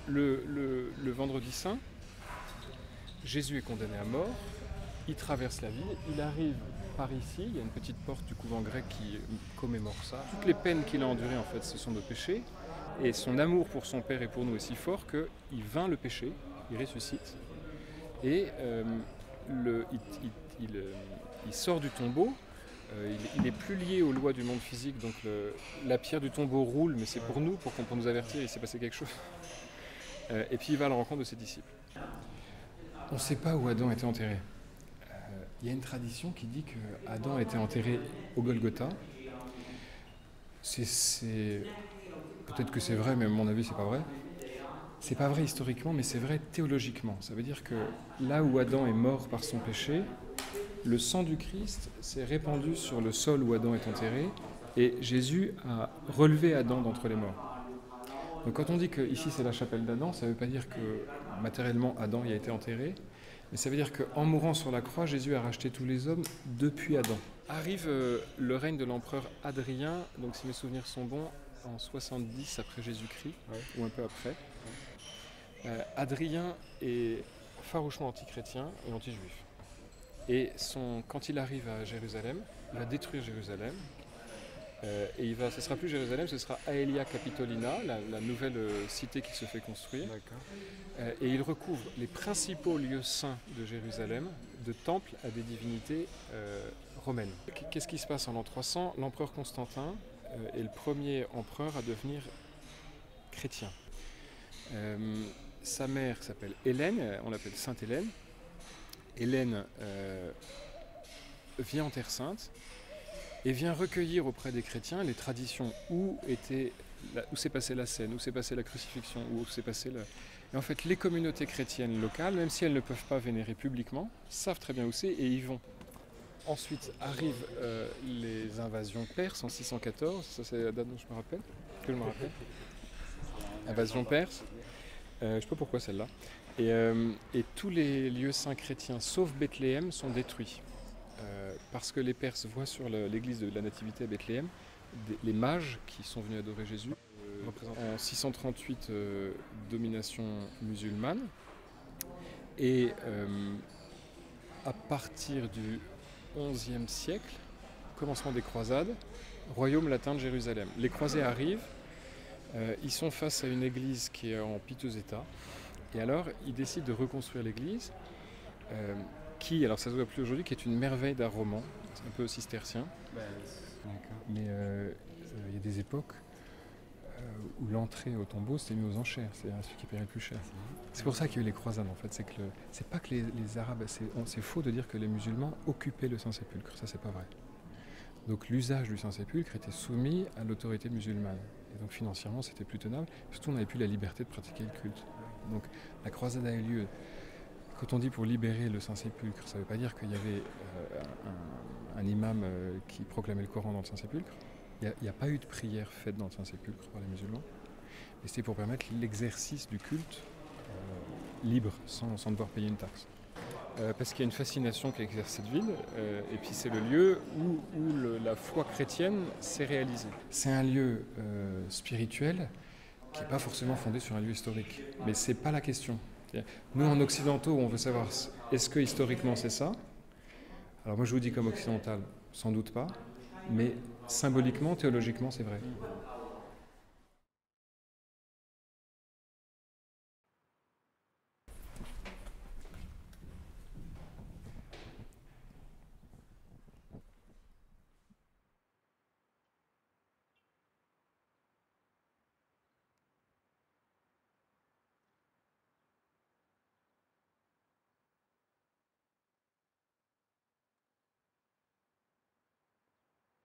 Le vendredi saint, Jésus est condamné à mort, il traverse la ville, il arrive par ici, il y a une petite porte du couvent grec qui commémore ça. Toutes les peines qu'il a endurées, en fait, ce sont nos péchés, et son amour pour son Père et pour nous est si fort qu'il vainc le péché, il ressuscite, et il sort du tombeau. Il n'est plus lié aux lois du monde physique, donc la pierre du tombeau roule, mais c'est pour nous, pour nous avertir, il s'est passé quelque chose. Et puis il va à la rencontre de ses disciples. On ne sait pas où Adam était enterré. Il y a une tradition qui dit qu'Adam a été enterré au Golgotha. Peut-être que c'est vrai, mais à mon avis, c'est pas vrai. C'est pas vrai historiquement, mais c'est vrai théologiquement. Ça veut dire que là où Adam est mort par son péché, le sang du Christ s'est répandu sur le sol où Adam est enterré, et Jésus a relevé Adam d'entre les morts. Donc quand on dit que ici c'est la chapelle d'Adam, ça ne veut pas dire que matériellement Adam y a été enterré, mais ça veut dire qu'en mourant sur la croix, Jésus a racheté tous les hommes depuis Adam. Arrive le règne de l'empereur Hadrien, donc si mes souvenirs sont bons, en 70 après Jésus-Christ, ou un peu après. Hadrien est farouchement anti-chrétien et anti-juif. Et quand il arrive à Jérusalem, il va détruire Jérusalem. Et ce ne sera plus Jérusalem, ce sera Aelia Capitolina, la nouvelle cité qui se fait construire. Et il recouvre les principaux lieux saints de Jérusalem, de temples à des divinités romaines. Qu'est-ce qui se passe en l'an 300 ? L'empereur Constantin est le premier empereur à devenir chrétien. Sa mère s'appelle Hélène, on l'appelle Sainte Hélène. Hélène vient en Terre Sainte et vient recueillir auprès des chrétiens les traditions où s'est passée la scène, où s'est passée la crucifixion, où s'est passée Et en fait, les communautés chrétiennes locales, même si elles ne peuvent pas vénérer publiquement, savent très bien où c'est et y vont. Ensuite arrivent les invasions perses en 614, ça c'est la date dont je me rappelle. Invasion perse, je ne sais pas pourquoi celle-là. Et tous les lieux saints chrétiens, sauf Bethléem, sont détruits. Parce que les Perses voient sur l'église de la Nativité à Bethléem les mages qui sont venus adorer Jésus. En 638, domination musulmane. Et à partir du XIe siècle, commencement des croisades, royaume latin de Jérusalem. Les croisés arrivent, ils sont face à une église qui est en piteux état. Et alors, ils décident de reconstruire l'église, alors ça se voit plus aujourd'hui, qui est une merveille d'art roman, c'est un peu cistercien. Mais il y a des époques où l'entrée au tombeau s'était mise aux enchères, c'est celui qui paierait le plus cher. C'est pour ça qu'il y a eu les croisades en fait, c'est pas que les Arabes, c'est faux de dire que les musulmans occupaient le Saint-Sépulcre, ça c'est pas vrai. Donc l'usage du Saint-Sépulcre était soumis à l'autorité musulmane. Et donc financièrement c'était plus tenable, surtout on n'avait plus la liberté de pratiquer le culte. Donc la croisade a eu lieu. Quand on dit pour libérer le Saint-Sépulcre, ça ne veut pas dire qu'il y avait un imam qui proclamait le Coran dans le Saint-Sépulcre. Il n'y a pas eu de prière faite dans le Saint-Sépulcre par les musulmans. Et c'était pour permettre l'exercice du culte libre, sans devoir payer une taxe. Parce qu'il y a une fascination qu'exerce cette ville, et puis c'est le lieu où la foi chrétienne s'est réalisée. C'est un lieu spirituel qui n'est pas forcément fondé sur un lieu historique. Mais ce n'est pas la question. Nous, en occidentaux, on veut savoir est-ce que historiquement c'est ça ? Alors moi je vous dis comme occidental, sans doute pas, mais symboliquement, théologiquement c'est vrai.